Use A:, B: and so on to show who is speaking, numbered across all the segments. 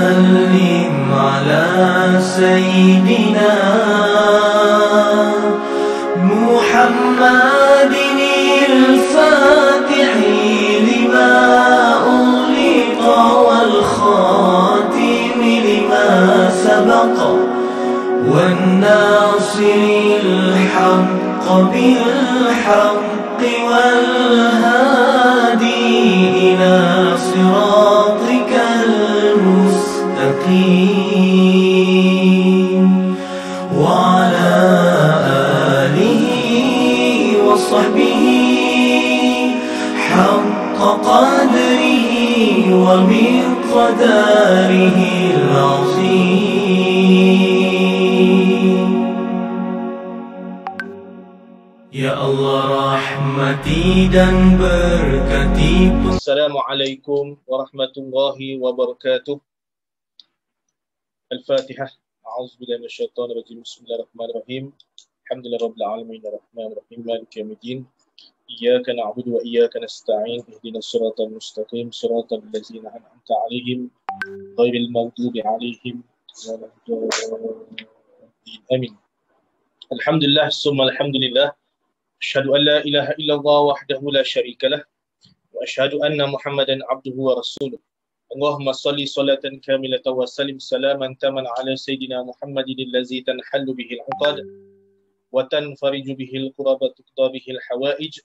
A: وسلم على سيدنا محمد الفاتح لما أغلق والخاتم لما سبق والناصر الحق بالحق والهادي إلى صراطك المستقيم وعلى آله وصحبه حق قدره ومقداره العظيم. Ya Allah, rahmati dan berkati.
B: Assalamualaikum warahmatullahi wabarakatuh. Al-Fatihah. A'udzubillahi minasyaitonir rajim. Bismillahirrahmanirrahim. Alhamdulillahirabbil alamin arrahmanir rahim maliki yaumiddin. Iyyaka na'budu wa iyyaka nasta'in. Ihdinas siratal mustaqim, siratal ladzina an'amta 'alaihim ghairil maghdubi 'alaihim waladdallin. Amin. Alhamdulillah summa alhamdulillah. Asyhadu an la ilaha illallah wahdahu la syarikalah wa asyhadu anna Muhammadan abduhu wa rasuluh. Allahumma salli salatan kamilatan wa sallim salaman taman ala sayyidina Muhammadin allazi tanhallu bihi al-uqad wa tanfariju bihi al-qurab wa tuqda bihi al-hawaij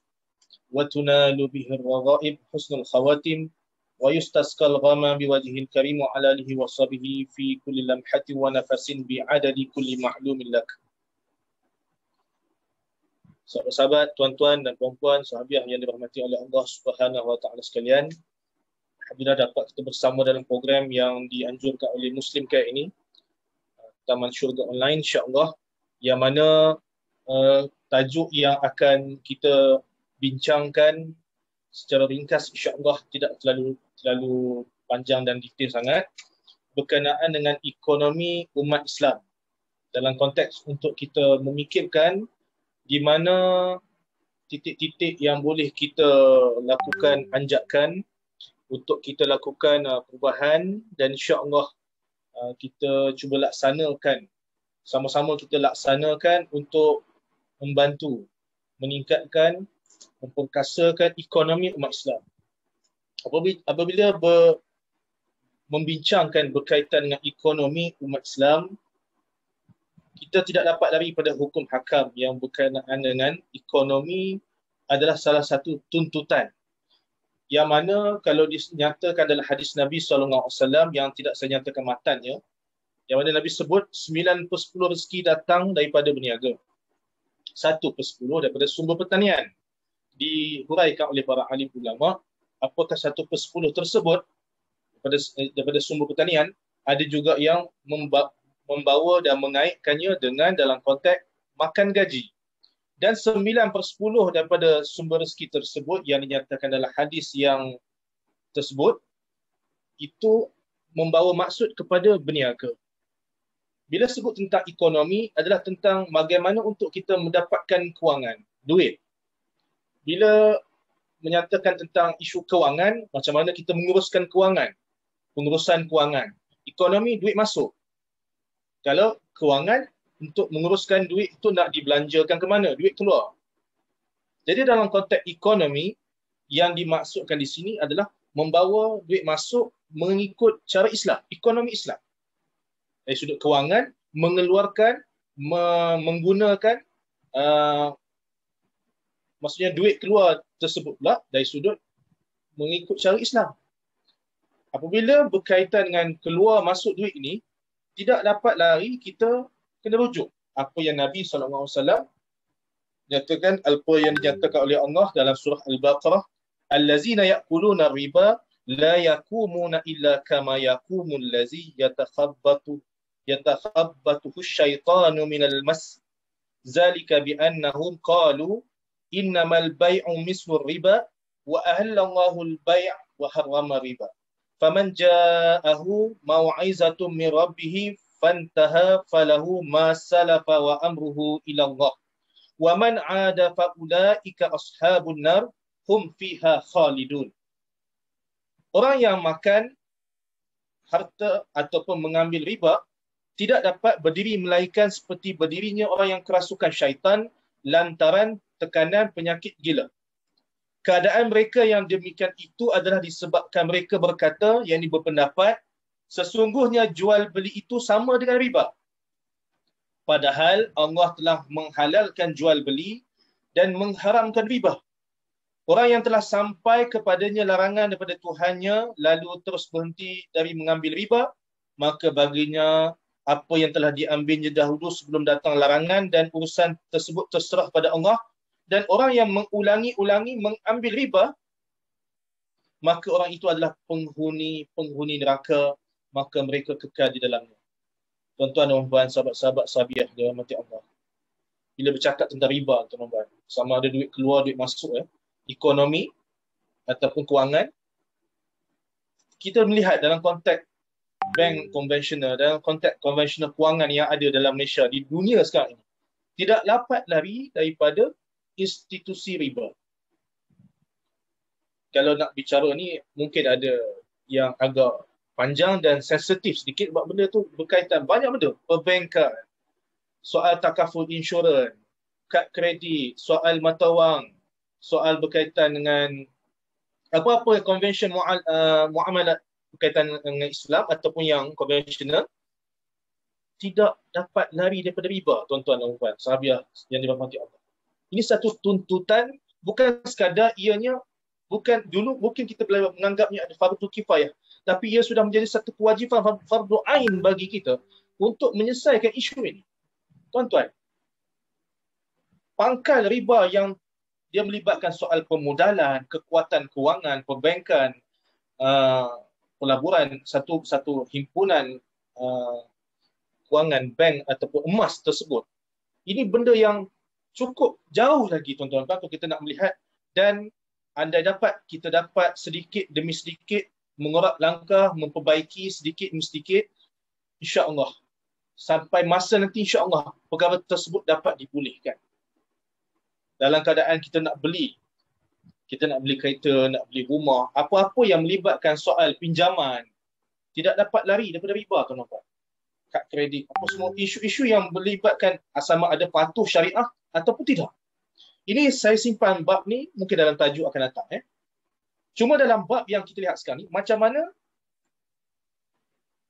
B: wa tunalu bihi al-raghaib husnul khawatim wa yustasqal ghama biwajhil karim wa ala alihi wa sahbihi fi kulli lamhatin wa nafasin bi adadi kulli ma'lumin lak. Sahabat-sahabat, tuan-tuan dan puan-puan, sahabiah yang dirahmati oleh Allah Subhanahu wa taala sekalian. Alhamdulillah dapat kita bersama dalam program yang dianjurkan oleh Muslim Care ini, Taman Syurga Online, insya-Allah, yang mana tajuk yang akan kita bincangkan secara ringkas, insya-Allah tidak terlalu panjang dan detail sangat, berkenaan dengan ekonomi umat Islam dalam konteks untuk kita memikirkan di mana titik-titik yang boleh kita lakukan anjakan untuk kita lakukan perubahan, dan insya-Allah kita cuba laksanakan, sama-sama kita laksanakan untuk membantu meningkatkan, memperkasakan ekonomi umat Islam. Apabila membincangkan berkaitan dengan ekonomi umat Islam, kita tidak dapat lari pada hukum hakam yang berkenaan dengan ekonomi adalah salah satu tuntutan. Yang mana kalau dinyatakan dalam hadis Nabi SAW yang tidak saya nyatakan matannya, yang mana Nabi sebut 9/10 rezeki datang daripada berniaga, 1/10 daripada sumber pertanian. Dihuraikan oleh para alim ulama, apakah 1/10 tersebut daripada sumber pertanian, ada juga yang membawa dan mengaitkannya dengan dalam konteks makan gaji. Dan 9/10 daripada sumber rezeki tersebut yang dinyatakan dalam hadis yang tersebut, itu membawa maksud kepada berniaga. Bila sebut tentang ekonomi, adalah tentang bagaimana untuk kita mendapatkan kewangan, duit. Bila menyatakan tentang isu kewangan, macam mana kita menguruskan kewangan, pengurusan kewangan. Ekonomi, duit masuk. Kalau kewangan, untuk menguruskan duit itu nak dibelanjakan ke mana? Duit keluar. Jadi dalam konteks ekonomi, yang dimaksudkan di sini adalah membawa duit masuk mengikut cara Islam, ekonomi Islam. Dari sudut kewangan, mengeluarkan, menggunakan, maksudnya duit keluar tersebut pula dari sudut mengikut cara Islam. Apabila berkaitan dengan keluar masuk duit ini, tidak dapat lari, kita kena rujuk apa yang Nabi SAW nyatakan, apa yang dinyatakan oleh Allah dalam surah Al-Baqarah, allazina ya'kuluna riba la yakumuna illa kama yakumul ladzi yatakhabbatu asyaitanu minal mas zalika bi annahum qalu innamal bay'u mislu riba wa ahallallahu al-bay' wa harrama riba faman ja'ahu mau'izatun min rabbih fantaha falahu ma salafa wa amruhu ila Allah wa man 'ada fa ulaika ashabun nar hum fiha khalidun. Orang yang makan harta ataupun mengambil riba tidak dapat berdiri melainkan seperti berdirinya orang yang kerasukan syaitan lantaran tekanan penyakit gila. Keadaan mereka yang demikian itu adalah disebabkan mereka berkata, yang berpendapat, sesungguhnya jual beli itu sama dengan riba. Padahal Allah telah menghalalkan jual beli dan mengharamkan riba. Orang yang telah sampai kepadanya larangan daripada Tuhannya lalu terus berhenti dari mengambil riba, maka baginya apa yang telah diambilnya dahulu sebelum datang larangan dan urusan tersebut terserah pada Allah. Dan orang yang mengulangi-ulangi mengambil riba, maka orang itu adalah penghuni neraka, maka mereka kekal di dalamnya. Tuan-tuan dan puan, sahabat-sahabat sahabiah dirahmati Allah. Bila bercakap tentang riba, tuan-tuan, sama ada duit keluar, duit masuk, ekonomi ataupun kewangan, kita melihat dalam konteks bank konvensional, dalam konteks konvensional kewangan yang ada dalam Malaysia, di dunia sekarang ini, tidak dapat lari daripada institusi riba. Kalau nak bicara ni, mungkin ada yang agak panjang dan sensitif sedikit sebab benda tu berkaitan banyak benda. Perbankan, soal takaful insurans, kad kredit, soal mata wang, soal berkaitan dengan apa-apa konvensyen muamalat berkaitan dengan Islam ataupun yang konvensional, tidak dapat lari daripada riba, tuan-tuan dan puan, sahabiah yang dirahmati Allah. Ini satu tuntutan, bukan sekadar ianya, bukan dulu mungkin kita boleh menganggapnya ada fardu kifayah, tapi ia sudah menjadi satu kewajipan fardu ain bagi kita untuk menyelesaikan isu ini. Tuan-tuan, pangkal riba yang dia melibatkan soal permodalan, kekuatan kewangan, perbankan, pelaburan, satu himpunan kewangan, bank ataupun emas tersebut. Ini benda yang cukup jauh lagi, tuan-tuan, kalau kita nak melihat, dan andai kita dapat sedikit demi sedikit mengorak langkah, memperbaiki sedikit demi sedikit, insya-Allah sampai masa nanti insya-Allah perkara tersebut dapat dipulihkan. Dalam keadaan kita nak beli kereta, nak beli rumah, apa-apa yang melibatkan soal pinjaman, tidak dapat lari daripada riba, tuan-tuan. Kad kredit, apa semua isu-isu yang melibatkan sama ada patuh syariah ataupun tidak. Ini saya simpan bab ni, mungkin dalam tajuk akan datang. Cuma dalam bab yang kita lihat sekarang ni, macam mana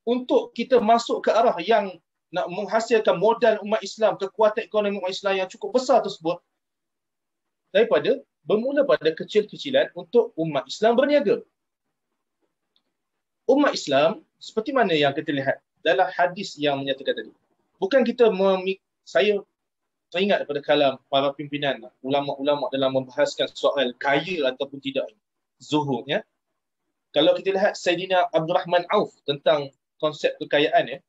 B: untuk kita masuk ke arah yang nak menghasilkan modal umat Islam, kekuatan ekonomi umat Islam yang cukup besar tersebut, daripada bermula pada kecil-kecilan untuk umat Islam berniaga. Umat Islam, seperti mana yang kita lihat dalam hadis yang menyatakan tadi. Bukan saya teringat daripada kalam para pimpinan, ulama-ulama dalam membahaskan soal kaya ataupun tidak, zuhud. Kalau kita lihat Sayyidina Abdul Rahman Auf tentang konsep kekayaan,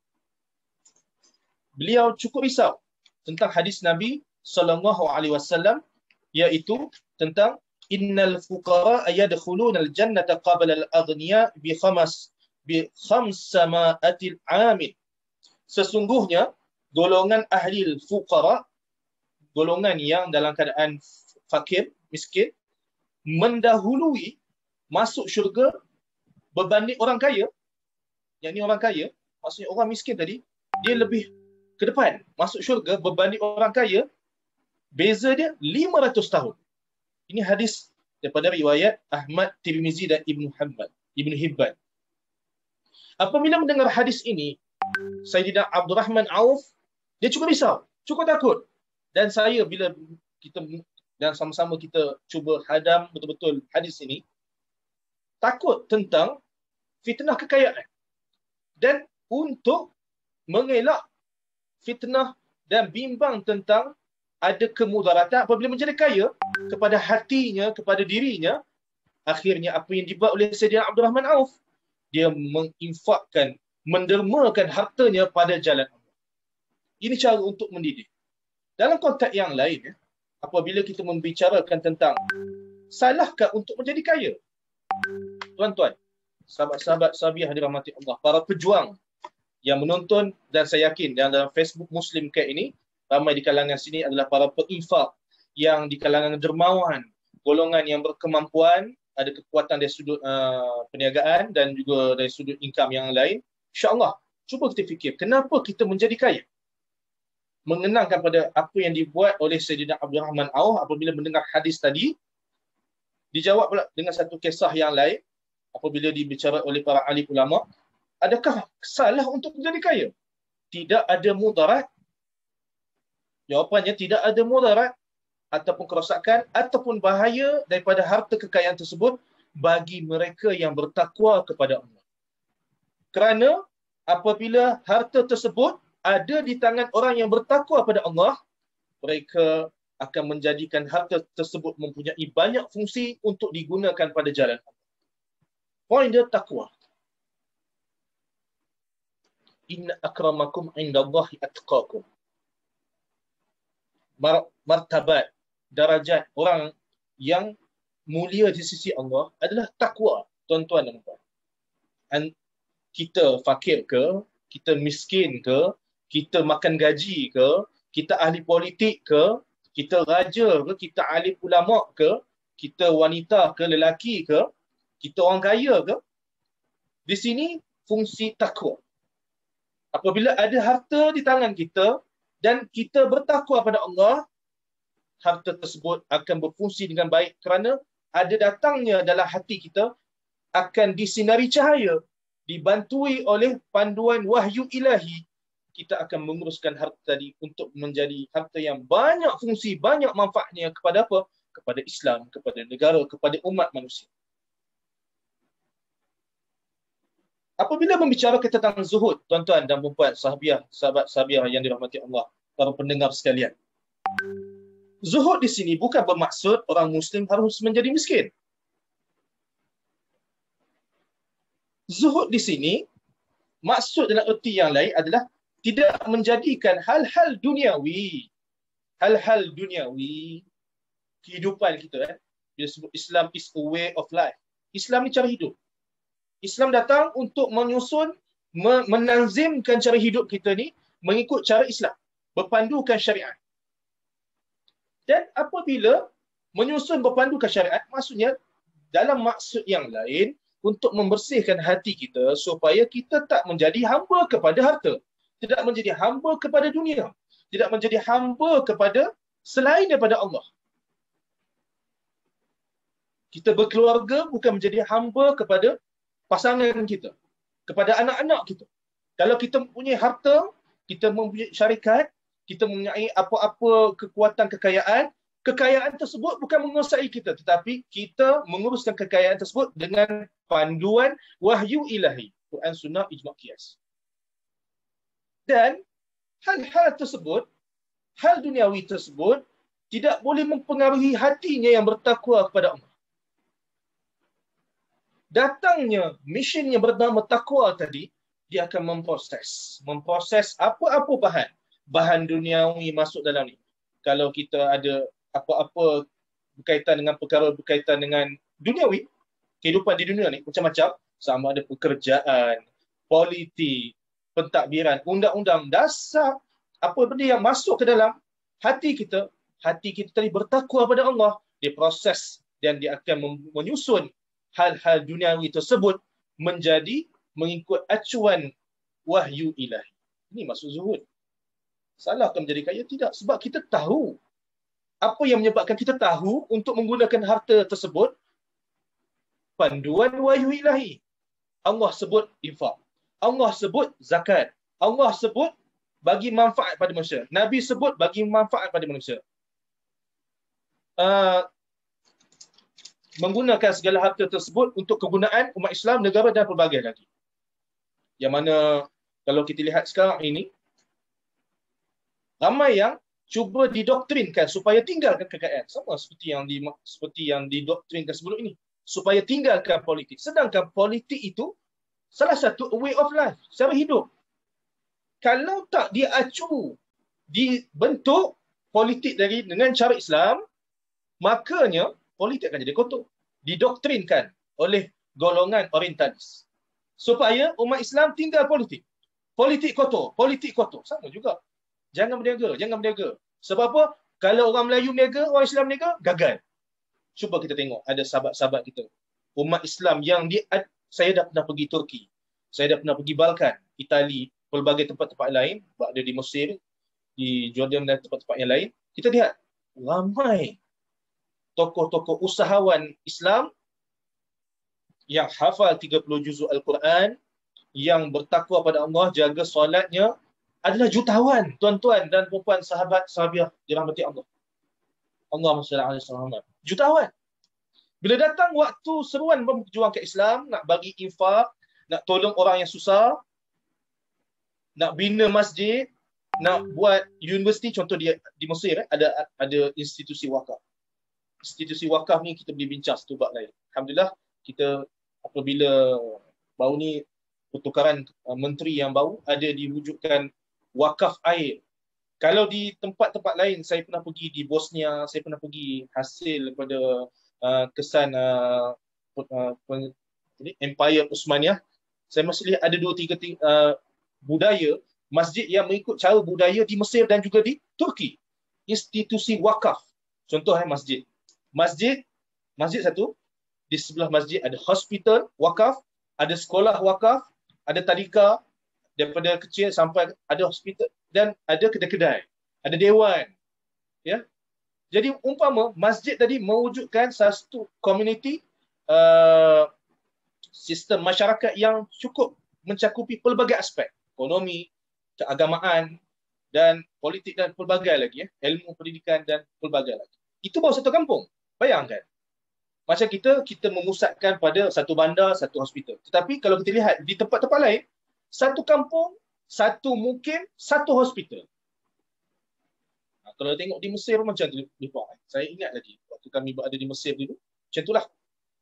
B: beliau cukup risau tentang hadis Nabi SAW, iaitu tentang innal fuqara yadkhuluna al-jannata qabla al-aghniya bi khamsama'atil amin. Sesungguhnya golongan ahli fuqara, golongan yang dalam keadaan fakir, miskin, mendahului masuk syurga berbanding orang kaya. Yang ni orang kaya, maksudnya orang miskin tadi, dia lebih ke depan masuk syurga berbanding orang kaya, beza dia 500 tahun. Ini hadis daripada riwayat Ahmad, Tirmizi dan Ibn Hibban. Apabila mendengar hadis ini, Sayyidina Abdul Rahman Auf, dia cukup risau, cukup takut. Dan saya bila kita dan sama-sama kita cuba hadam betul-betul hadis ini, takut tentang fitnah kekayaan. Dan untuk mengelak fitnah dan bimbang tentang ada kemudaratan apabila menjadi kaya kepada hatinya, kepada dirinya, akhirnya apa yang dibuat oleh Sayyidina Abdul Rahman Auf, dia menginfakkan, mendermakan hartanya pada jalan Allah. Ini cara untuk mendidik. Dalam konteks yang lain, apabila kita membicarakan tentang salahkah untuk menjadi kaya? Tuan-tuan, sahabat-sahabat sahabiah dirahmati Allah, para pejuang yang menonton, dan saya yakin dalam Facebook Muslim Care ini, ramai di kalangan sini adalah para peinfak yang di kalangan dermawan, golongan yang berkemampuan, ada kekuatan dari sudut perniagaan dan juga dari sudut income yang lain, InsyaAllah, cuba kita fikir, kenapa kita menjadi kaya? Mengenangkan pada apa yang dibuat oleh Sayyidina Abdul Rahman Auf apabila mendengar hadis tadi, dijawab pula dengan satu kisah yang lain, apabila dibicara oleh para ahli ulama, adakah salah untuk menjadi kaya? Tidak ada mudarat. Jawapannya tidak ada mudarat ataupun kerosakan ataupun bahaya daripada harta kekayaan tersebut bagi mereka yang bertakwa kepada Allah. Kerana apabila harta tersebut ada di tangan orang yang bertakwa pada Allah, mereka akan menjadikan harta tersebut mempunyai banyak fungsi untuk digunakan pada jalan Allah. Poin dia takwa. Inna akramakum indallahi atqakum. Martabat, darajat orang yang mulia di sisi Allah adalah takwa, tuan-tuan dan puan. Kita fakir ke, kita miskin ke, kita makan gaji ke, kita ahli politik ke, kita raja ke, kita alim ulama ke, kita wanita ke, lelaki ke, kita orang kaya ke, di sini fungsi takwa. Apabila ada harta di tangan kita dan kita bertakwa pada Allah, harta tersebut akan berfungsi dengan baik kerana ada datangnya dalam hati kita akan disinari cahaya, dibantui oleh panduan wahyu ilahi. Kita akan menguruskan harta tadi untuk menjadi harta yang banyak fungsi, banyak manfaatnya kepada apa? Kepada Islam, kepada negara, kepada umat manusia. Apabila membicarakan tentang zuhud, tuan-tuan dan puan, sahabat sahabiah yang dirahmati Allah, para pendengar sekalian. Zuhud di sini bukan bermaksud orang Muslim harus menjadi miskin. Zuhud di sini, maksud dalam erti yang lain adalah tidak menjadikan hal-hal duniawi, kehidupan kita. Bila sebut Islam is a way of life. Islam ni cara hidup. Islam datang untuk menyusun, menanzimkan cara hidup kita ni mengikut cara Islam, berpandukan syariat. Dan apabila menyusun berpandukan syariat, maksudnya dalam maksud yang lain untuk membersihkan hati kita supaya kita tak menjadi hamba kepada harta, tidak menjadi hamba kepada dunia, tidak menjadi hamba kepada selain daripada Allah. Kita berkeluarga bukan menjadi hamba kepada pasangan kita, kepada anak-anak kita. Kalau kita mempunyai harta, kita mempunyai syarikat, kita mempunyai apa-apa kekuatan kekayaan tersebut bukan menguasai kita, tetapi kita menguruskan kekayaan tersebut dengan panduan wahyu ilahi, Quran, Sunnah, Ijma' Qiyas. Dan hal-hal tersebut, hal duniawi tersebut tidak boleh mempengaruhi hatinya yang bertakwa kepada Allah. Datangnya mission yang bernama takwa tadi, dia akan memproses apa-apa bahan duniawi masuk dalam ni. Kalau kita ada apa-apa berkaitan dengan perkara berkaitan dengan duniawi, kehidupan di dunia ni macam-macam, sama ada pekerjaan, politik, pentadbiran, undang-undang, dasar, apa benda yang masuk ke dalam hati kita tadi bertakwa pada Allah, dia proses dan dia akan menyusun hal-hal duniawi tersebut menjadi mengikut acuan wahyu ilahi. Ini maksud zuhud. Salahkah menjadi kaya? Tidak. Sebab kita tahu. Apa yang menyebabkan kita tahu untuk menggunakan harta tersebut? Panduan wahyu ilahi. Allah sebut infak. Allah sebut zakat. Allah sebut bagi manfaat pada manusia. Nabi sebut bagi manfaat pada manusia. Menggunakan segala harta tersebut untuk kegunaan umat Islam, negara dan pelbagai lagi. Yang mana kalau kita lihat sekarang ini, ramai yang cuba didoktrinkan supaya tinggalkan kekayaan. Sama seperti yang didoktrinkan sebelum ini. Supaya tinggalkan politik. Sedangkan politik itu salah satu way of life, cara hidup. Kalau tak dia acu, dibentuk politik dengan cara Islam, makanya politik akan jadi kotor. Didoktrinkan oleh golongan orientalis. Supaya umat Islam tinggal politik. Politik kotor. Sama juga. Jangan berniaga. Sebab apa? Kalau orang Melayu berniaga, orang Islam berniaga, gagal. Cuba kita tengok, ada sahabat-sahabat kita. Umat Islam yang saya dah pernah pergi Turki. Saya dah pernah pergi Balkan, Itali, pelbagai tempat-tempat lain, ada di Mesir, di Jordan dan tempat-tempat yang lain. Kita lihat ramai tokoh-tokoh usahawan Islam yang hafal 30 juzuk Al-Quran, yang bertakwa pada Allah, jaga solatnya, adalah jutawan tuan-tuan dan puan sahabat sahabiah dirahmati Allah. Allahumma salli alaihi wasallam. Jutawan. Bila datang waktu seruan memperjuangkan Islam, nak bagi infak, nak tolong orang yang susah, nak bina masjid, nak buat universiti, contoh di Mesir ada institusi wakaf. Institusi wakaf ni kita boleh bincang satu bab lain. Alhamdulillah, kita apabila baru ni pertukaran menteri yang baru, ada diwujudkan wakaf air. Kalau di tempat-tempat lain, saya pernah pergi di Bosnia, saya pernah pergi hasil daripada kesan Empire Uthmaniyah, saya masih lihat ada 2-3 budaya, masjid yang mengikut cara budaya di Mesir dan juga di Turki. Institusi wakaf. Contoh masjid. Masjid satu, di sebelah masjid ada hospital wakaf, ada sekolah wakaf, ada tadika, daripada kecil sampai ada hospital, dan ada kedai-kedai, ada dewan. Ya. Jadi umpama masjid tadi mewujudkan satu community, sistem masyarakat yang cukup mencakupi pelbagai aspek, ekonomi, keagamaan, dan politik, dan pelbagai lagi, ilmu pendidikan dan pelbagai lagi. Itu baru satu kampung. Bayangkan. Macam kita memusatkan pada satu bandar, satu hospital. Tetapi kalau kita lihat di tempat-tempat lain, satu kampung, satu hospital. Kalau tengok di Mesir macam tu, saya ingat lagi waktu kami berada di Mesir dulu, macam itulah.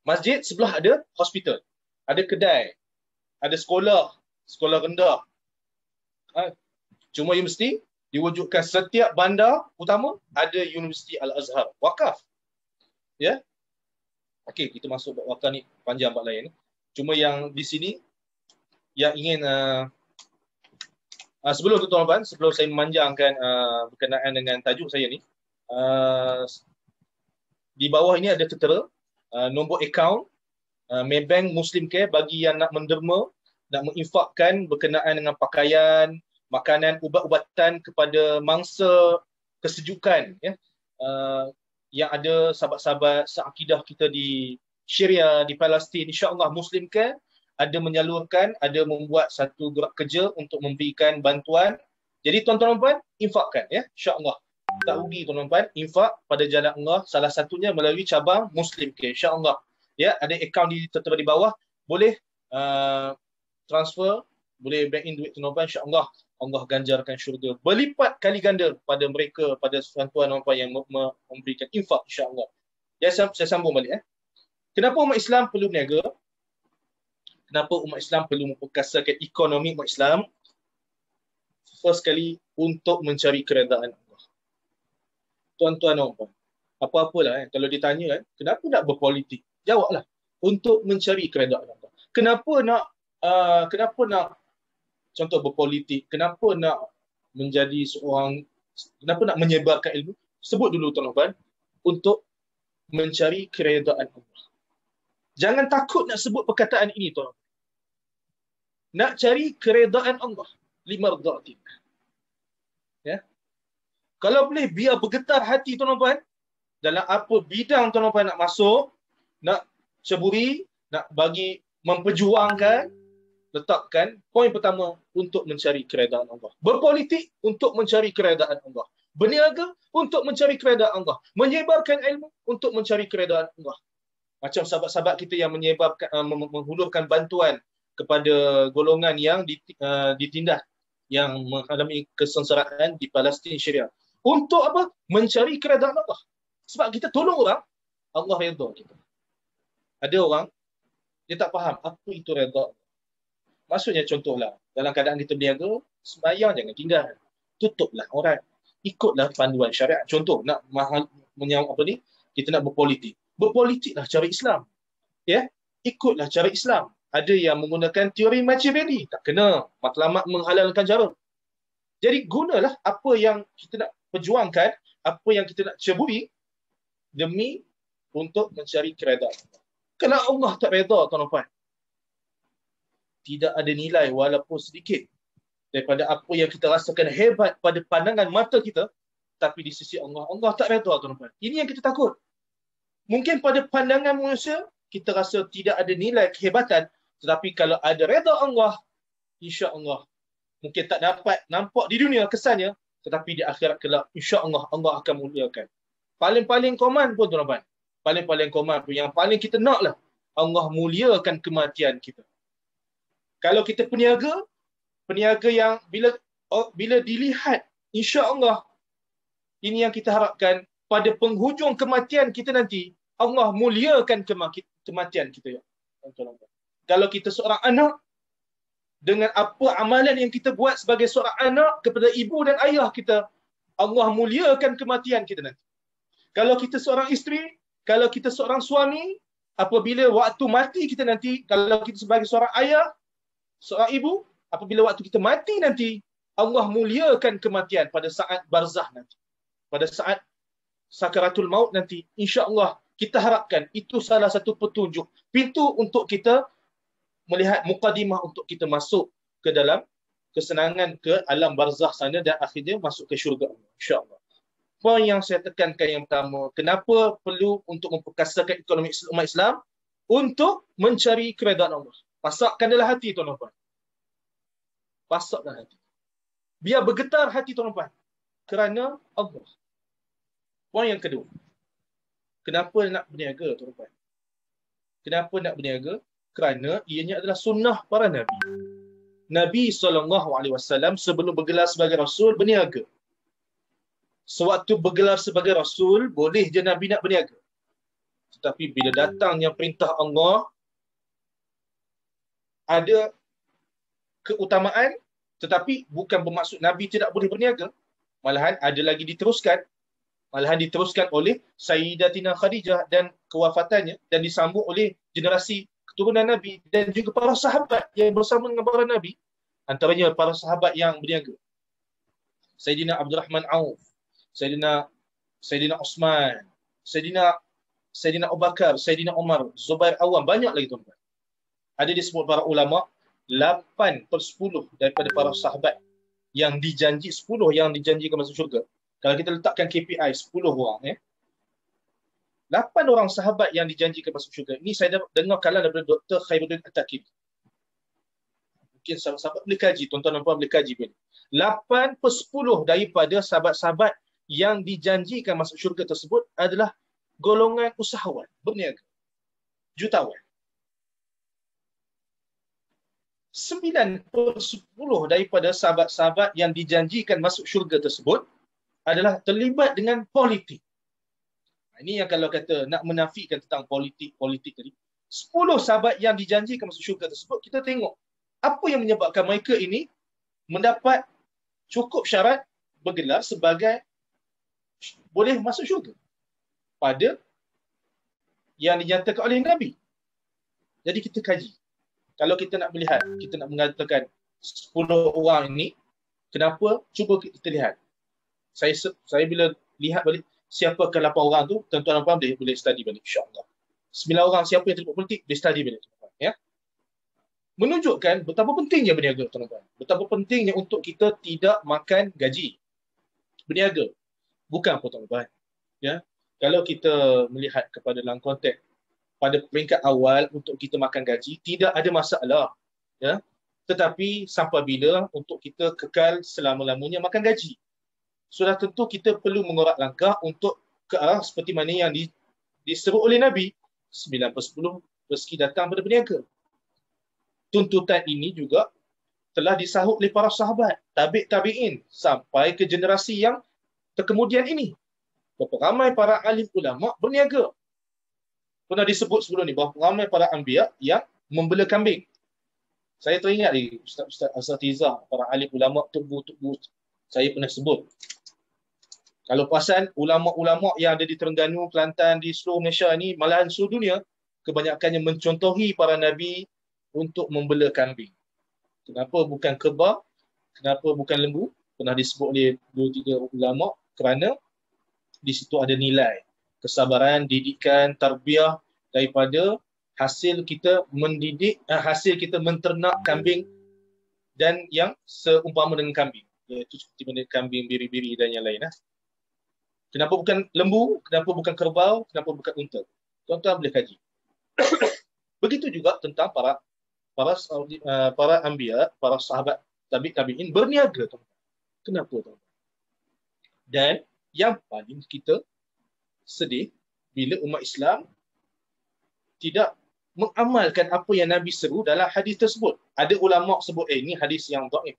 B: Masjid sebelah ada hospital, ada kedai, ada sekolah rendah. Cuma universiti diwujudkan setiap bandar utama ada Universiti Al-Azhar, wakaf. Ya. Okey, kita masuk bab wakaf ni panjang bab lain. Cuma yang di sini yang ingin sebelum tu tuan-tuan, sebelum saya memanjangkan berkenaan dengan tajuk saya ni, di bawah ini ada tertera nombor akaun Maybank Muslim Care bagi yang nak menderma, nak menginfakkan berkenaan dengan pakaian, makanan, ubat-ubatan kepada mangsa kesejukan, ya, yang ada sahabat-sahabat seakidah kita di Syria, di Palestin. InsyaAllah Muslim Care ada menyalurkan, ada membuat satu gerak kerja untuk memberikan bantuan. Jadi tuan-tuan dan puan, infakkan, ya, insyaAllah. Tak rugi tuan-tuan, infak pada jalan Allah, salah satunya melalui cabang Muslim Care, insyaAllah. Ya, ada akaun tertera di bawah, boleh transfer, boleh bank in duit tuan-tuan, insyaAllah Allah ganjarkan syurga berlipat kali ganda pada mereka, pada tuan-tuan dan puan yang memberikan infak, insyaAllah. Ya, saya sambung balik. Kenapa umat Islam perlu berniaga? Kenapa umat Islam perlu memperkasakan ekonomi umat Islam? First kali, untuk mencari keredaan Allah. Tuan-tuan dan puan, apa-apalah kalau ditanya kenapa nak berpolitik? Jawablah, untuk mencari keredaan Allah. Kenapa nak contoh berpolitik? Kenapa nak menjadi seorang, kenapa nak menyebarkan ilmu? Sebut dulu tuan-tuan, untuk mencari keredaan Allah. Jangan takut nak sebut perkataan ini tuan-tuan. Nak cari keredaan Allah, limardhatik. Ya. Kalau boleh biar bergetar hati tuan-tuan dalam apa bidang tuan-tuan nak masuk, nak ceburi, nak bagi memperjuangkan, letakkan poin pertama untuk mencari keredaan Allah. Berpolitik untuk mencari keredaan Allah. Berniaga untuk mencari keredaan Allah. Menyebarkan ilmu untuk mencari keredaan Allah. Macam sahabat-sahabat kita yang menyebarkan, menghulurkan bantuan kepada golongan yang ditindas, yang mengalami kesengsaraan di Palestin Syria. Untuk apa? Mencari keredaan Allah. Sebab kita tolong orang, Allah redha kita. Ada orang, dia tak faham apa itu redha. Maksudnya contohlah, dalam keadaan kita berniaga, sembahyang jangan tinggal. Tutuplah orang. Ikutlah panduan syariat. Contoh, nak kita nak berpolitik. Berpolitiklah cara Islam. Ya, ikutlah cara Islam. Ada yang menggunakan teori Machiavelli, tak kena. Matlamat menghalalkan cara. Jadi gunalah apa yang kita nak perjuangkan, apa yang kita nak ceburi demi untuk mencari keredaan. Kalau Allah tak redha tuan-tuan, tidak ada nilai walaupun sedikit daripada apa yang kita rasakan hebat pada pandangan mata kita, tapi di sisi Allah, Allah tak redha, tuan-tuan. Ini yang kita takut. Mungkin pada pandangan manusia, kita rasa tidak ada nilai kehebatan, tetapi kalau ada redha Allah, insya-Allah, mungkin tak dapat nampak di dunia kesannya, tetapi di akhirat kelak, insya-Allah, Allah akan muliakan. Paling-paling common pun, tuan-tuan. Paling-paling common pun, yang paling kita nak lah, Allah muliakan kematian kita. Kalau kita peniaga yang bila dilihat, insya-Allah, ini yang kita harapkan, pada penghujung kematian kita nanti, Allah muliakan kematian kita. Ya. Kalau kita seorang anak, dengan apa amalan yang kita buat sebagai seorang anak kepada ibu dan ayah kita, Allah muliakan kematian kita nanti. Kalau kita seorang isteri, kalau kita seorang suami, apabila waktu mati kita nanti, kalau kita sebagai seorang ayah, seorang ibu, apabila waktu kita mati nanti, Allah muliakan kematian pada saat barzah nanti. Pada saat sakaratul maut nanti, insya-Allah kita harapkan itu salah satu petunjuk, pintu untuk kita melihat mukadimah untuk kita masuk ke dalam kesenangan ke alam barzah sana dan akhirnya masuk ke syurga, insya-Allah. Poin yang saya tekankan yang pertama, kenapa perlu untuk memperkasakan ekonomi umat Islam? Untuk mencari keredaan Allah. Pasakkanlah hati, tuan-tuan. Pasaklah hati. Biar bergetar hati, tuan-tuan. Kerana Allah. Poin yang kedua. Kenapa nak berniaga, tuan-tuan? Kenapa nak berniaga? Kerana ianya adalah sunnah para Nabi. Nabi SAW sebelum bergelar sebagai Rasul, berniaga. Sewaktu bergelar sebagai Rasul, boleh je Nabi nak berniaga. Tetapi bila datangnya perintah Allah, ada keutamaan, tetapi bukan bermaksud Nabi tidak boleh berniaga. Malahan ada lagi diteruskan. Malahan diteruskan oleh Sayyidatina Khadijah dan kewafatannya, dan disambung oleh generasi keturunan Nabi dan juga para sahabat yang bersama dengan para Nabi. Antaranya para sahabat yang berniaga. Sayyidina Abdul Rahman Auf, Sayyidina Osman, Sayyidina Abu Bakar, Sayyidina Umar, Zubair Awam, banyak lagi, tuan-tuan. Ada disebut para ulama, 8/10 daripada para sahabat yang dijanji, 10 yang dijanjikan masuk syurga. Kalau kita letakkan KPI 10 orang, 8 orang sahabat yang dijanjikan masuk syurga. Ini saya dengar kalam daripada Dr. Khairuddin At-Taqib. Mungkin sahabat-sahabat boleh kaji, tuan-tuan dan puan boleh kaji. 8/10 daripada sahabat-sahabat yang dijanjikan masuk syurga tersebut adalah golongan usahawan, berniaga, jutawan. 9/10 daripada sahabat-sahabat yang dijanjikan masuk syurga tersebut adalah terlibat dengan politik. Ini yang kalau kata nak menafikan tentang politik tadi. 10 sahabat yang dijanjikan masuk syurga tersebut, kita tengok apa yang menyebabkan mereka ini mendapat cukup syarat bergelar sebagai boleh masuk syurga pada yang dinyatakan oleh Nabi. Jadi kita kaji. Kalau kita nak melihat, kita nak mengatakan 10 orang ini, kenapa? Cuba kita lihat. Saya bila lihat balik siapa ke 8 orang tu, tuan-tuan dan puan boleh study balik, insya-Allah. 9 orang siapa yang terlibat politik, boleh study balik, tuan-tuan, ya. Menunjukkan betapa pentingnya berniaga, tuan-tuan. Betapa pentingnya untuk kita tidak makan gaji. Berniaga. Bukan apa, tuan-tuan. Ya. Kalau kita melihat kepada dalam konteks pada peringkat awal untuk kita makan gaji, tidak ada masalah. Ya. Tetapi sampai bila untuk kita kekal selama-lamanya makan gaji. Sudah tentu kita perlu mengorak langkah untuk ke arah seperti mana yang diseru oleh Nabi. 9/10 rezeki datang pada berniaga. Tuntutan ini juga telah disahut oleh para sahabat, tabi'in sampai ke generasi yang terkemudian ini. Berapa ramai para alim ulama berniaga. Pernah disebut sebelum ni berapa ramai para anbiya yang membela kambing. Saya teringat lagi Ustaz Asatizah, para alim ulama tubuh saya pernah sebut. Kalau perasan ulama-ulama yang ada di Terengganu, Kelantan, di seluruh Malaysia ni, malahan seluruh dunia, kebanyakannya mencontohi para nabi untuk membela kambing. Kenapa bukan kebab? Kenapa bukan lembu? Pernah disebut oleh 2-3 ulama kerana di situ ada nilai kesabaran, didikan, tarbiyah daripada hasil kita mendidik, hasil kita menternak kambing dan yang seumpama dengan kambing, iaitu seperti benda kambing, biri-biri dan yang lain. Kenapa bukan lembu? Kenapa bukan kerbau? Kenapa bukan unta? Tuan-tuan boleh kaji. Begitu juga tentang para anbiya, para sahabat tabi'in berniaga. Kenapa? Dan yang paling kita sedih bila umat Islam tidak mengamalkan apa yang Nabi seru dalam hadis tersebut. Ada ulama sebut, ini hadis yang dhaif.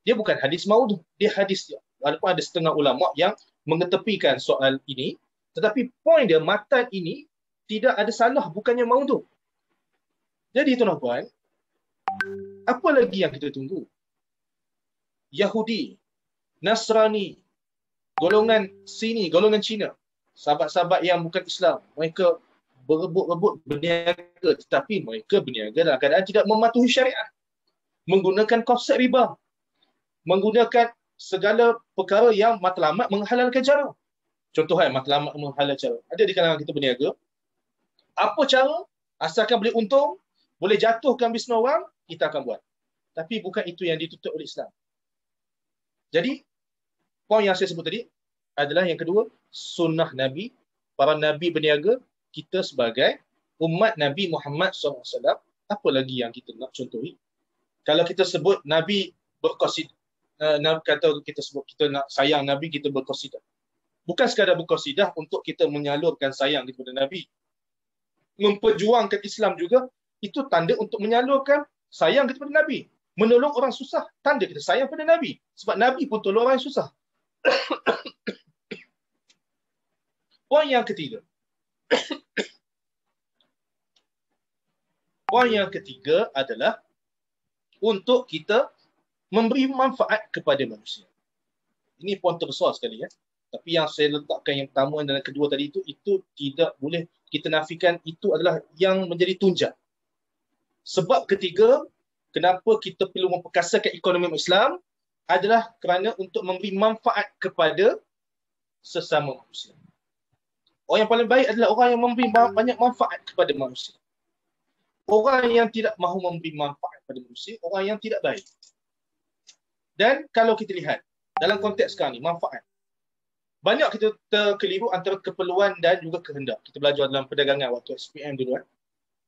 B: Dia bukan hadis maudhu, dia hadis dia. Walaupun ada setengah ulama yang mengetepikan soal ini, tetapi poin dia, matan ini tidak ada salah, bukannya maudhu. Jadi tuan-tuan, apa lagi yang kita tunggu? Yahudi, Nasrani, golongan sini, golongan Cina, sahabat-sahabat yang bukan Islam, mereka berebut-rebut berniaga, tetapi mereka berniaga dalam keadaan tidak mematuhi syariat, menggunakan konsep riba, menggunakan segala perkara yang matlamat menghalalkan cara. Contohnya matlamat menghalalkan cara. Ada di kalangan kita berniaga, apa cara, asalkan boleh untung, boleh jatuhkan bisnes orang, kita akan buat. Tapi bukan itu yang ditutup oleh Islam. Jadi, poin yang saya sebut tadi adalah yang kedua, sunnah Nabi, para Nabi berniaga, kita sebagai umat Nabi Muhammad SAW, apa lagi yang kita nak contohi? Kalau kita sebut Nabi berqasidah, kata kita sebut kita nak sayang Nabi, kita berqasidah. Bukan sekadar berqasidah untuk kita menyalurkan sayang kepada Nabi. Memperjuangkan Islam juga, itu tanda untuk menyalurkan sayang kepada Nabi. Menolong orang susah, tanda kita sayang pada Nabi. Sebab Nabi pun tolong orang yang susah. Poin yang ketiga. Poin yang ketiga adalah untuk kita memberi manfaat kepada manusia. Ini poin terbesar sekali. Tapi yang saya letakkan yang pertama dan yang kedua tadi itu tidak boleh kita nafikan, itu adalah yang menjadi tunjang. Sebab ketiga, kenapa kita perlu memperkasakan ekonomi Islam adalah kerana untuk memberi manfaat kepada sesama manusia. Orang yang paling baik adalah orang yang memberi banyak manfaat kepada manusia. Orang yang tidak mahu memberi manfaat kepada manusia, orang yang tidak baik. Dan kalau kita lihat, dalam konteks sekarang ni, manfaat. Banyak kita terkeliru antara keperluan dan juga kehendak. Kita belajar dalam perdagangan waktu SPM dulu.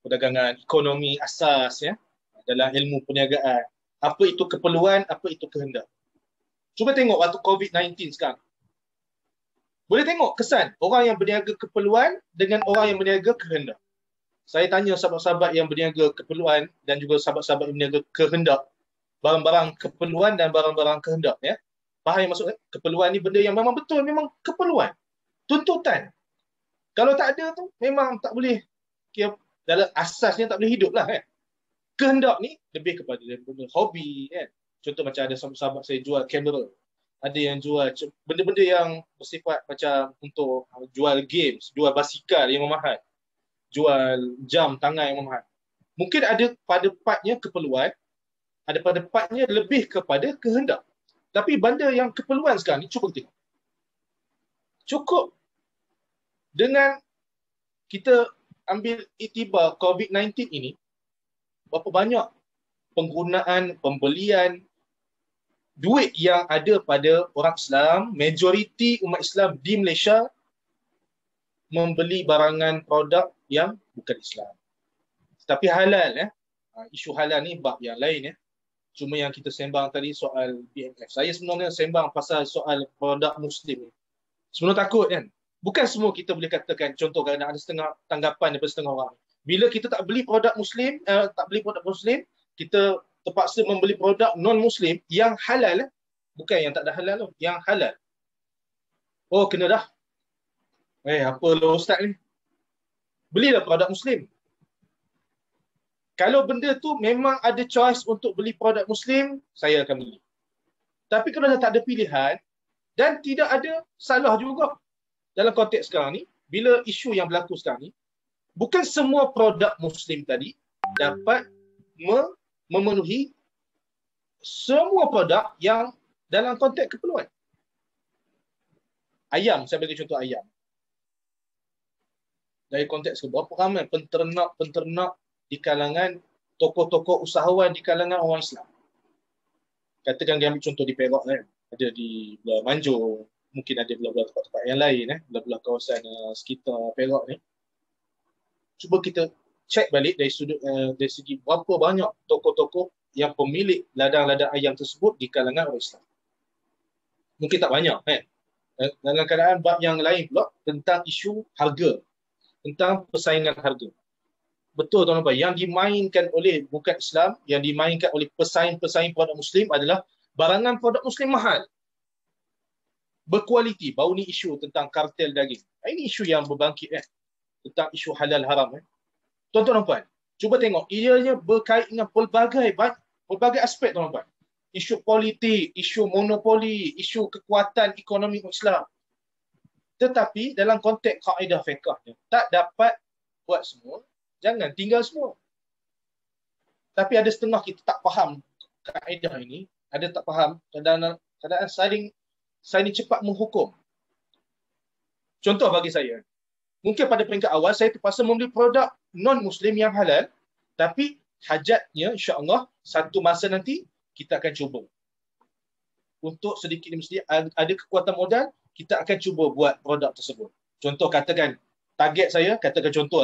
B: Perdagangan ekonomi asas dalam ilmu perniagaan. Apa itu keperluan, apa itu kehendak. Cuba tengok waktu COVID-19 sekarang. Boleh tengok kesan orang yang berniaga keperluan dengan orang yang berniaga kehendak. Saya tanya sahabat-sahabat yang berniaga keperluan dan juga sahabat-sahabat yang berniaga kehendak. Barang-barang keperluan dan barang-barang kehendak. Faham yang maksud? Keperluan ni benda yang memang betul, memang keperluan. Tuntutan. Kalau tak ada tu, memang tak boleh, dalam asasnya tak boleh hidup lah. Kehendak ni lebih kepada benda hobi. Contoh macam ada sahabat saya jual kamera. Ada yang jual benda-benda yang bersifat macam untuk jual games, jual basikal yang mahal, jual jam tangan yang mahal. Mungkin ada pada partnya keperluan, ada pada partnya lebih kepada kehendak. Tapi benda yang keperluan sekarang ni, cuba tengok. Cukup dengan kita ambil iktibar COVID-19 ini, berapa banyak penggunaan, pembelian duit yang ada pada orang Islam, majoriti umat Islam di Malaysia membeli barangan produk yang bukan Islam. Tapi halal. Isu halal ni bab yang lain. Cuma yang kita sembang tadi soal BMF. Saya sebenarnya sembang pasal soal produk Muslim. Sebenarnya takut kan. Bukan semua kita boleh katakan, contoh kadang ada setengah tanggapan daripada setengah orang. Bila kita tak beli produk Muslim, kita terpaksa membeli produk non-Muslim yang halal. Bukan yang tak ada halal tu, yang halal. Oh, kena dah. Apa lo ustaz ni? Belilah produk Muslim. Kalau benda tu memang ada choice untuk beli produk Muslim, saya akan beli. Tapi kalau dah tak ada pilihan dan tidak ada salah juga dalam konteks sekarang ni, bila isu yang berlaku sekarang ni, bukan semua produk Muslim tadi dapat memenuhi semua produk yang dalam konteks keperluan. Ayam, saya bagi contoh ayam. Dari konteks berapa ramai penternak di kalangan tokoh-tokoh usahawan di kalangan orang Islam. Katakan dia ambil contoh di Perak kan. Ada di belah Manjung, mungkin ada belah-belah tempat-tempat yang lain belah-belah kawasan sekitar Perak ni. Cuba kita cek balik dari segi berapa banyak tokoh-tokoh yang pemilik ladang-ladang ayam tersebut di kalangan orang Islam. Mungkin tak banyak kan. Dalam keadaan bab yang lain pula tentang isu harga, tentang persaingan harga. Betul tuan-tuan, yang dimainkan oleh bukan Islam, yang dimainkan oleh pesaing-pesaing produk Muslim adalah barangan produk Muslim mahal, berkualiti. Baru ni isu tentang kartel daging. Ini isu yang berbangkit tentang isu halal haram. Tuan-tuan dan puan, cuba tengok, ianya berkait dengan pelbagai aspek tuan-tuan. Isu politik, isu monopoli, isu kekuatan ekonomi Islam. Tetapi dalam konteks kaedah fiqh tak dapat buat semua, jangan tinggal semua. Tapi ada setengah kita tak faham kaedah ini, ada tak faham, kadang-kadang saling cepat menghukum. Contoh bagi saya, mungkin pada peringkat awal saya terpaksa membeli produk non-Muslim yang halal, tapi hajatnya insya-Allah satu masa nanti kita akan cuba. Untuk sedikit demi sedikit ada kekuatan modal, kita akan cuba buat produk tersebut. Contoh katakan, target saya, katakan contoh.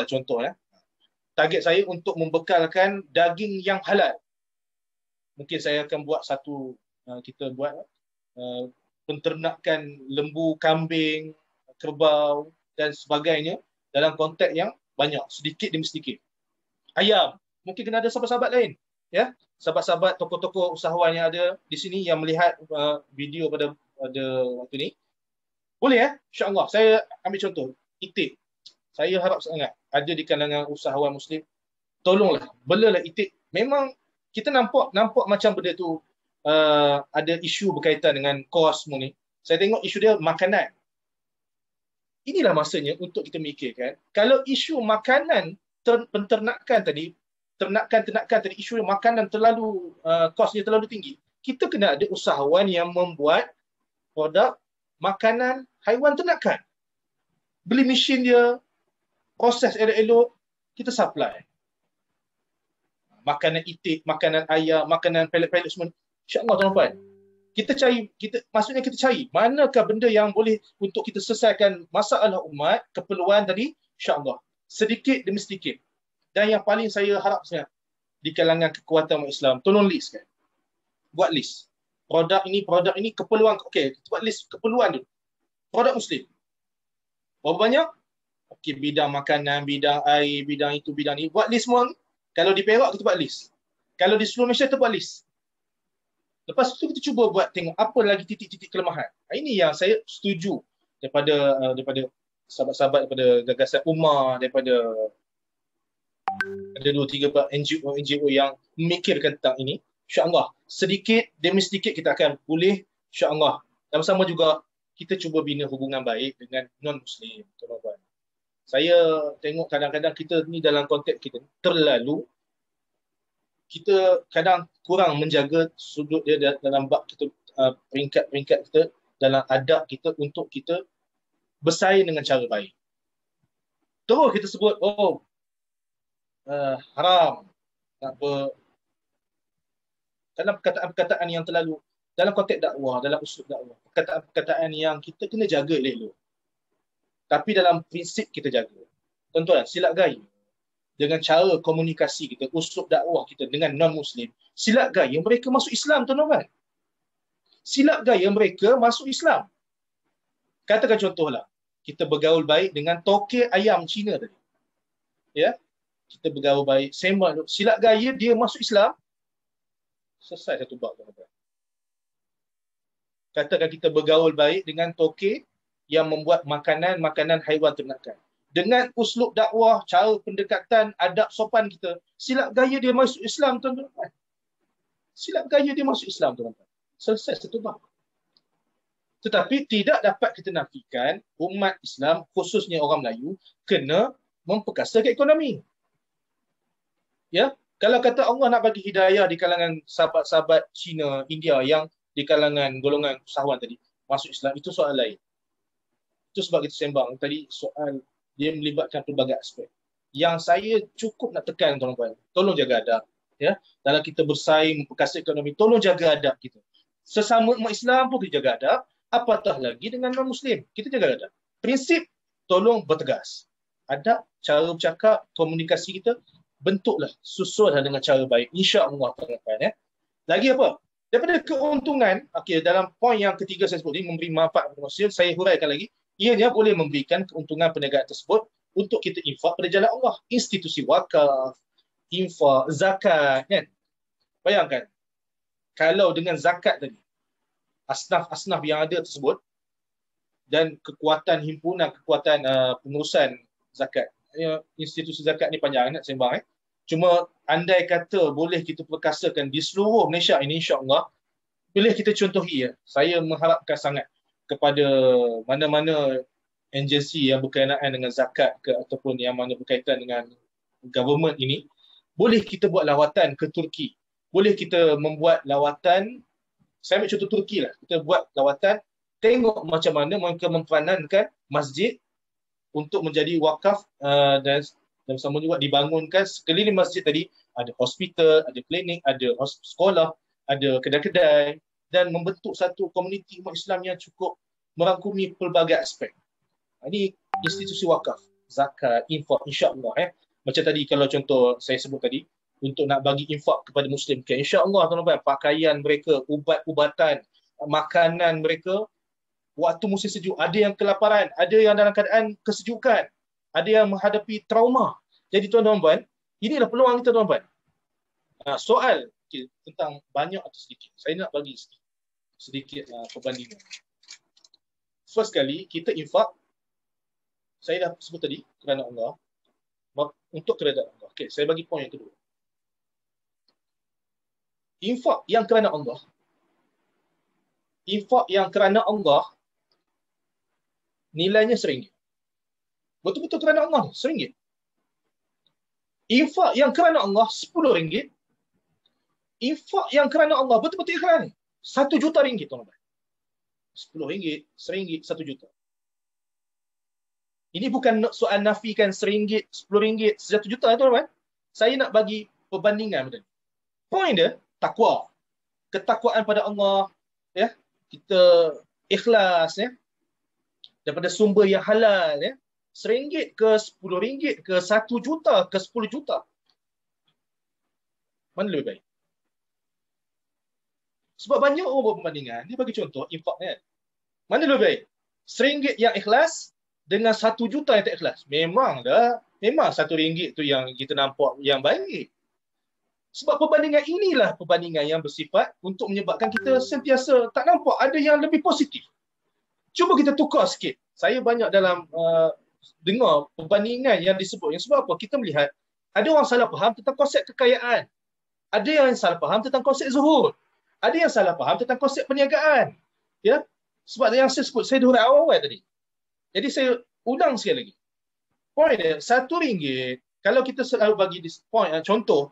B: Target saya untuk membekalkan daging yang halal. Mungkin saya akan buat kita buat penternakan lembu, kambing, kerbau dan sebagainya dalam konteks yang banyak, sedikit demi sedikit. Ayam, mungkin kena ada sahabat-sahabat lain. Ya, sahabat-sahabat tokoh-tokoh usahawan yang ada di sini yang melihat video pada waktu ni. Boleh insya-Allah. Saya ambil contoh, itik. Saya harap sangat ada di kalangan usahawan Muslim, tolonglah, belalah itik. Memang kita nampak macam benda tu ada isu berkaitan dengan kos semua ni. Saya tengok isu dia makanan. Inilah masanya untuk kita mikirkan, kalau isu makanan penternakan tadi, ternakan tadi, isu makanan terlalu kosnya terlalu tinggi, kita kena ada usahawan yang membuat produk makanan haiwan ternakan. Beli mesin dia, proses elok-elok, kita supply. Makanan itik, makanan ayam, makanan pelet-pelet semua. InsyaAllah tuan-tuan. Maksudnya kita cari manakah benda yang boleh untuk kita selesaikan masalah umat, keperluan tadi, insyaAllah. Sedikit demi sedikit. Dan yang paling saya harap sangat di kalangan kekuatan umat Islam, tolong list kan. Buat list. Produk ini keperluan. Okey, kita buat list keperluan tu. Produk Muslim. Berapa banyak? Okey, bidang makanan, bidang air, bidang itu, bidang ni. Buat list semua. Kalau di Perak kita buat list. Kalau di seluruh Malaysia kita buat list. Lepas tu kita cuba buat tengok apa lagi titik-titik kelemahan. Ini yang saya setuju daripada sahabat-sahabat, daripada gagasan Umar, daripada ada 2-3 NGO yang memikirkan tentang ini. InsyaAllah sedikit demi sedikit kita akan pulih, insyaAllah. Dan bersama juga kita cuba bina hubungan baik dengan non-Muslim. Saya tengok kadang-kadang kita ni dalam konteks kita terlalu, kita kadang kurang menjaga sudut dia dalam bab kita, peringkat-peringkat kita dalam adab kita untuk kita bersaing dengan cara baik. Terus kita sebut, haram, dalam perkataan-perkataan yang terlalu, dalam konteks dakwah, dalam usul dakwah, perkataan-perkataan yang kita kena jaga elok-elok. Tapi dalam prinsip kita jaga. Tuan-tuan, silap gaya dengan cara komunikasi kita, usul dakwah kita dengan non-Muslim, silap gaya mereka masuk Islam, tuan-tuan. Silap gaya mereka masuk Islam. Katakan contohlah, kita bergaul baik dengan tokek ayam Cina tadi. Ya, kita bergaul baik, sembang, silap gaya dia masuk Islam, selesai satu bab, tuan-tuan. Katakan kita bergaul baik dengan tokek yang membuat makanan haiwan ternakan. Dengan uslub dakwah, cara pendekatan, adab sopan kita, silap gaya dia masuk Islam, tuan-tuan. Silap gaya dia masuk Islam, tuan-tuan. Selesai satu bab. Tetapi tidak dapat kita nafikan umat Islam, khususnya orang Melayu, kena memperkasa ke ekonomi. Ya, kalau kata Allah nak bagi hidayah di kalangan sahabat-sahabat Cina, India yang di kalangan golongan usahawan tadi masuk Islam, itu soal lain. Itu sebab kita sembang tadi soal Dia melibatkan pelbagai aspek. Yang saya cukup nak tekan tuan-tuan, tolong jaga adab. Ya, dalam kita bersaing memperkasa ekonomi, tolong jaga adab kita. Sesama umat Islam pun kita jaga adab, apatah lagi dengan non-Muslim. Kita jaga adab. Prinsip, tolong bertegas. Adab, cara bercakap, komunikasi kita, bentuklah, susunlah dengan cara baik. InsyaAllah tuan-tuan. Ya. Lagi apa? Daripada keuntungan, dalam poin yang ketiga saya sebut ini, memberi manfaat kepada manusia, saya huraikan lagi, ianya boleh memberikan keuntungan perniagaan tersebut untuk kita infak pada jalan Allah. Institusi wakaf, infak, zakat, kan? Bayangkan, kalau dengan zakat tadi, asnaf-asnaf yang ada tersebut, dan kekuatan himpunan, kekuatan pengurusan zakat. Institusi zakat ni panjang nak sembang. Cuma andai kata boleh kita perkasakan di seluruh Malaysia ini, insya-Allah, boleh kita contohi. Saya mengharapkan sangat kepada mana-mana agensi yang berkenaan dengan zakat ataupun yang mana berkaitan dengan government ini, boleh kita buat lawatan ke Turki. Boleh kita membuat lawatan, saya ambil contoh Turki lah. Kita buat lawatan, tengok macam mana mereka memperanankan masjid untuk menjadi wakaf dan bersama juga dibangunkan sekeliling masjid tadi. Ada hospital, ada klinik, ada sekolah, ada kedai-kedai dan membentuk satu komuniti umat Islam yang cukup merangkumi pelbagai aspek. Ini institusi wakaf, zakat, infak, insya-Allah. Macam tadi kalau contoh saya sebut tadi, untuk nak bagi infak kepada Muslim, insya-Allah tuan-tuan, pakaian mereka, ubat-ubatan, makanan mereka, waktu musim sejuk, ada yang kelaparan, ada yang dalam keadaan kesejukan, ada yang menghadapi trauma. Jadi tuan-tuan, inilah peluang kita tuan-tuan. Soal tentang banyak atau sedikit, saya nak bagi sedikit perbandingan. First kali, kita infak, saya dah sebut tadi, kerana Allah, untuk keredaan Allah. Okay, saya bagi poin yang kedua. Infak yang kerana Allah, infak yang kerana Allah, nilainya RM1. Betul-betul kerana Allah, RM1. Infak yang kerana Allah, RM10. Infak yang kerana Allah, betul-betul ikhlas, RM1 juta, tuan-tuan. RM10, RM1, RM1 juta. Ini bukan soal nafikan RM1, RM10, RM1 juta, tuan-tuan. Saya nak bagi perbandingan macam ni. Poin dia, takwa. Ketakwaan pada Allah, ya. Kita ikhlas, ya. Daripada sumber yang halal, ya. RM1 ke RM10 ke RM1 juta ke RM10 juta. Mana lebih baik? Sebab banyak orang perbandingan, dia bagi contoh infak, kan. Mana lebih baik? RM1 yang ikhlas dengan RM1 juta yang tak ikhlas. Memang RM1 tu yang kita nampak yang baik. Sebab perbandingan inilah perbandingan yang bersifat untuk menyebabkan kita sentiasa tak nampak ada yang lebih positif. Cuba kita tukar sikit. Saya banyak dalam dengar perbandingan yang disebut. Yang sebab apa? Kita melihat ada orang salah faham tentang konsep kekayaan. Ada yang salah faham tentang konsep zuhud. Ada yang salah faham tentang konsep perniagaan. Ya? Sebab yang saya sebut, saya hurai awal tadi. Jadi saya ulang sekali lagi. Poin dia, RM1, kalau kita selalu bagi point, contoh,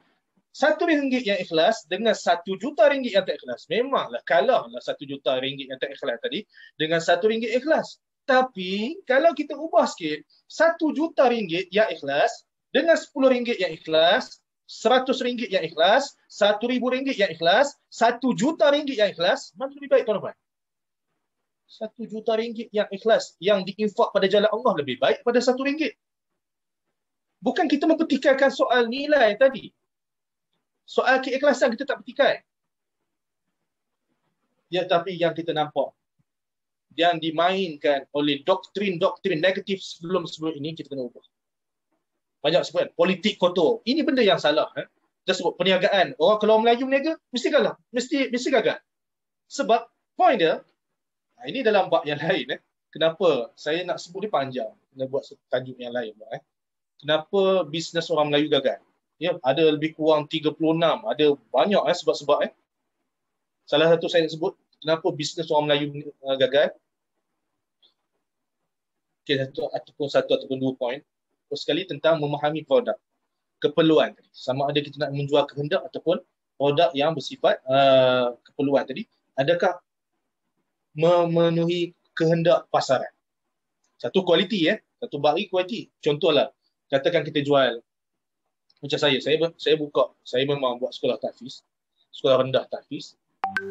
B: RM1 yang ikhlas dengan RM1 juta yang tak ikhlas. Memanglah kalahlah RM1 juta yang tak ikhlas tadi dengan RM1 ikhlas. Tapi kalau kita ubah sikit, RM1 juta yang ikhlas dengan RM10 yang ikhlas, RM100 yang ikhlas, RM1,000 yang ikhlas, RM1 juta yang ikhlas, mana lebih baik tuan-tuan? RM1 juta yang ikhlas, yang diinfak pada jalan Allah lebih baik pada RM1. Bukan kita mempertikaikan soal nilai tadi. Soal keikhlasan kita tak petikai. Ya, tapi yang kita nampak, yang dimainkan oleh doktrin-doktrin negatif sebelum ini, kita kena ubah. Banyak sebut, politik kotor. Ini benda yang salah. Kita sebut perniagaan. Orang kalau Melayu berniaga, mesti kalah. Mesti gagal. Sebab, poin dia, ini dalam bab yang lain. Kenapa saya nak sebut dia panjang. Kena buat tajuk yang lain. Kenapa bisnes orang Melayu gagal. Ya, ada lebih kurang 36. Ada banyak sebab-sebab. Salah satu saya nak sebut, kenapa bisnes orang Melayu gagal. Okay, satu ataupun dua poin. First sekali tentang memahami produk. Keperluan tadi. Sama ada kita nak menjual kehendak ataupun produk yang bersifat keperluan tadi. Adakah memenuhi kehendak pasaran? Satu, kualiti. Satu bak lagi kualiti. Contohlah, katakan kita jual, macam saya buka, saya memang buat sekolah tahfiz, sekolah rendah tahfiz,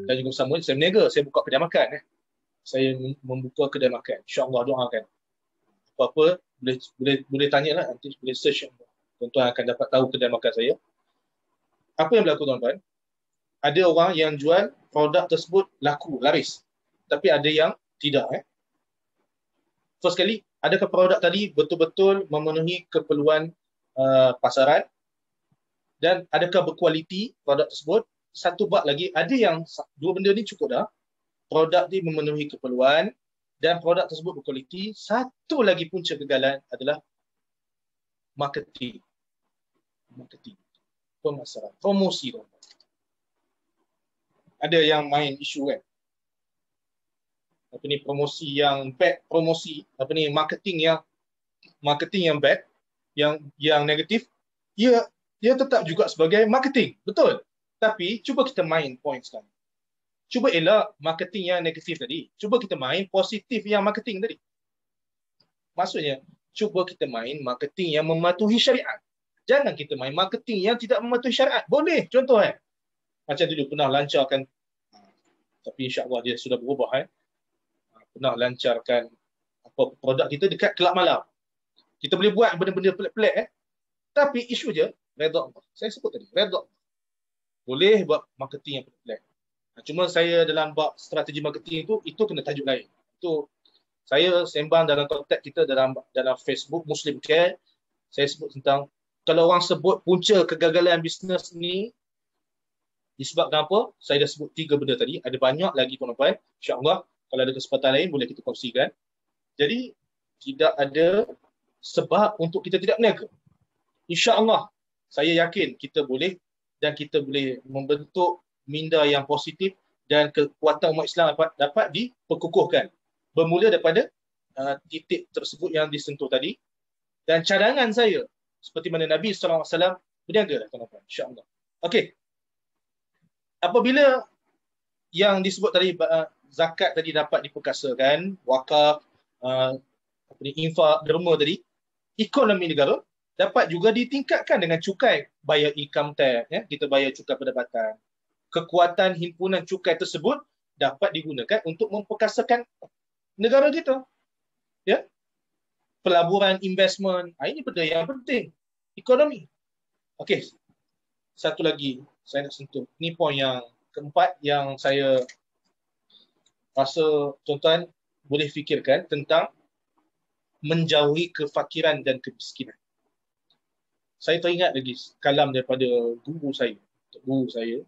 B: dan juga bersama saya berniaga, saya buka kedai makan. Saya membuka kedai makan. InsyaAllah doakan. Apa-apa, boleh tanya lah, nanti boleh search. Tuan-tuan akan dapat tahu kedai makan saya. Apa yang berlaku tuan-tuan? Ada orang yang jual produk tersebut laku, laris. Tapi ada yang tidak. First kali, adakah produk tadi betul-betul memenuhi keperluan pasaran? Dan adakah berkualiti produk tersebut? Satu bab lagi, ada yang dua benda ni cukup dah. Produk ni memenuhi keperluan dan produk tersebut berkualiti. Satu lagi punca kegagalan adalah marketing. Marketing. Pemasaran. Promosi. Ada yang main isu kan. Apa ni, promosi yang bad, promosi, apa ni, marketing yang bad, yang negatif, ia tetap juga sebagai marketing. Betul. Tapi cuba kita main point sekarang. Cuba elak marketing yang negatif tadi. Cuba kita main positif yang marketing tadi. Maksudnya, cuba kita main marketing yang mematuhi syariat. Jangan kita main marketing yang tidak mematuhi syariat. Boleh, contoh macam dulu pernah lancarkan, tapi insya-Allah dia sudah berubah pernah lancarkan produk kita dekat kelab malam. Kita boleh buat benda-benda pelik-pelik tapi isu je redha Allah. Saya sebut tadi, redha. Boleh buat marketing yang pelik-pelik. Cuma saya dalam bab strategi marketing itu kena tajuk lain. Itu saya sembang dalam konteks kita dalam Facebook Muslim Care. Saya sebut tentang kalau orang sebut punca kegagalan bisnes ni disebabkan apa? Saya dah sebut 3 benda tadi. Ada banyak lagi tuan-tuan. InsyaAllah kalau ada kesempatan lain boleh kita kongsikan. Jadi tidak ada sebab untuk kita tidak berniaga. InsyaAllah saya yakin kita boleh dan kita boleh membentuk minda yang positif dan kekuatan umat Islam dapat diperkukuhkan. Bermula daripada titik tersebut yang disentuh tadi. Dan cadangan saya seperti mana Nabi SAW berniaga lah tuan-tuan. InsyaAllah. Okey. Apabila yang disebut tadi zakat tadi dapat diperkasakan, wakaf, infak, derma tadi, ekonomi negara dapat juga ditingkatkan dengan cukai, bayar income tax, kita bayar cukai pendapatan. Kekuatan himpunan cukai tersebut dapat digunakan untuk memperkasakan negara kita. Ya. Pelaburan, investment, ini benda yang penting. Ekonomi. Okey. Satu lagi saya nak sentuh. Ini poin yang keempat yang saya rasa tuan-tuan boleh fikirkan tentang menjauhi kefakiran dan kemiskinan. Saya teringat lagi kalam daripada guru saya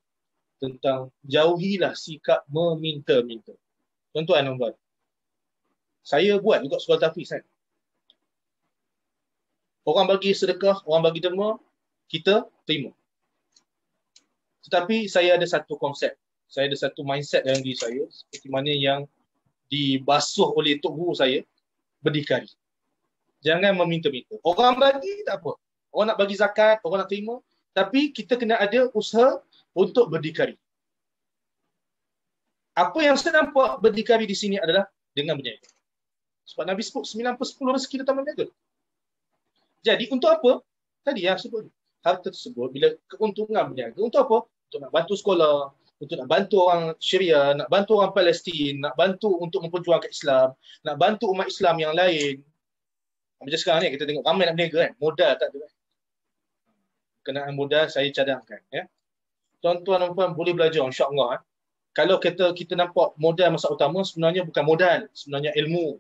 B: tentang jauhilah sikap meminta-minta. Tuan-tuan, saya buat juga sekolah tahfiz kan. Orang bagi sedekah, orang bagi derma, kita terima. Tetapi saya ada satu konsep, saya ada satu mindset dalam diri saya seperti mana yang dibasuh oleh tok guru saya, berdikari. Jangan meminta-minta. Orang bagi tak apa. Orang nak bagi zakat, orang nak terima, tapi kita kena ada usaha untuk berdikari. Apa yang saya nampak berdikari di sini adalah dengan berniaga. Sebab Nabi sebut 9/10 rezeki datang berniaga. Jadi untuk apa? Tadi yang sebut. Harta tersebut bila keuntungan berniaga untuk apa? Untuk nak bantu sekolah, untuk nak bantu orang Syria, nak bantu orang Palestin, nak bantu untuk memperjuangkan Islam, nak bantu umat Islam yang lain. Macam sekarang ni kita tengok ramai nak berniaga kan, modal tak ada kan. Kenaan modal saya cadangkan Tuan-tuan dan puan boleh belajar insya-Allah. Kalau kita nampak modal masalah utama, sebenarnya bukan modal, sebenarnya ilmu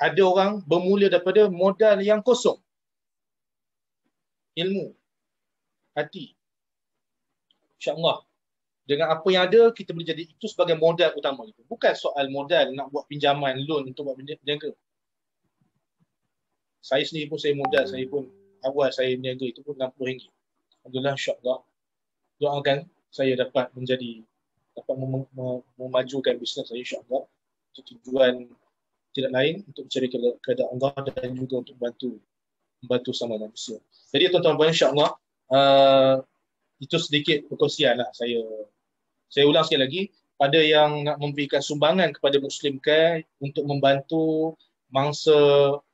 B: Ada orang bermula daripada modal yang kosong. Ilmu, hati. InsyaAllah dengan apa yang ada kita boleh jadi itu sebagai modal utama itu. Bukan soal modal nak buat pinjaman, loan untuk buat berniaga. Saya sendiri pun saya modal, saya pun awal saya berniaga itu pun RM60. Alhamdulillah, insyaAllah. Doakan saya dapat memajukan bisnes saya insyaAllah. Tujuan tidak lain untuk mencari keadaan Allah dan juga untuk membantu sama manusia. Jadi tuan-tuan insyaAllah itu sedikit perkongsian lah saya ulang sekali lagi, pada yang nak memberikan sumbangan kepada Muslim Care untuk membantu mangsa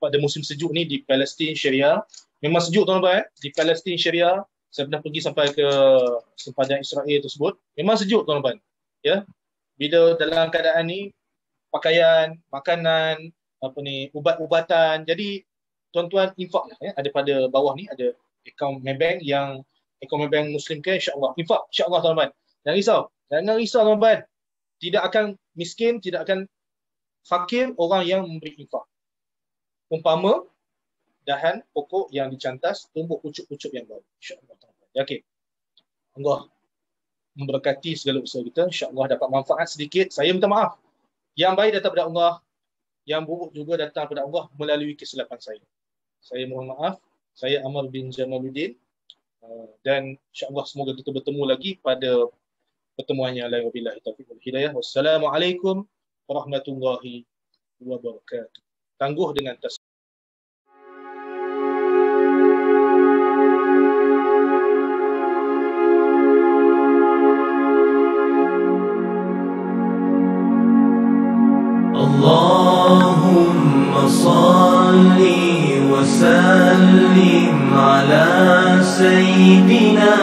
B: pada musim sejuk ni di Palestin Syria. Memang sejuk tuan-tuan di Palestin Syria. Saya pernah pergi sampai ke sempadan Israel tersebut. Memang sejuk tuan-tuan. Ya. Bila dalam keadaan ni pakaian, makanan, ubat-ubatan. Jadi tuan-tuan infak lah ya. Ada pada bawah ni ada akaun Maybank yang akaun Maybank Muslim ke, insya-Allah. Infak insya-Allah tuan-tuan. Jangan risau. Jangan risau tuan-tuan. Tidak akan miskin, tidak akan fakir orang yang memberi infak. Umpama dahan pokok yang dicantas tumbuh pucuk-pucuk yang baru. Insya-Allah tuan-tuan. Yakin. Allah memberkati segala usaha kita. Insya-Allah dapat manfaat sedikit. Saya minta maaf. Yang baik datang daripada Allah, yang buruk juga datang daripada Allah melalui kesilapan saya. Saya mohon maaf. Saya Amar bin Jamaluddin. Dan insya-Allah semoga kita bertemu lagi pada pertemuan yang lain. Wabillahi taufiq wal hidayah. Wassalamualaikum warahmatullahi wabarakatuh. Tangguh dengan tasbih.
A: اللهم صل وسلم على سيدنا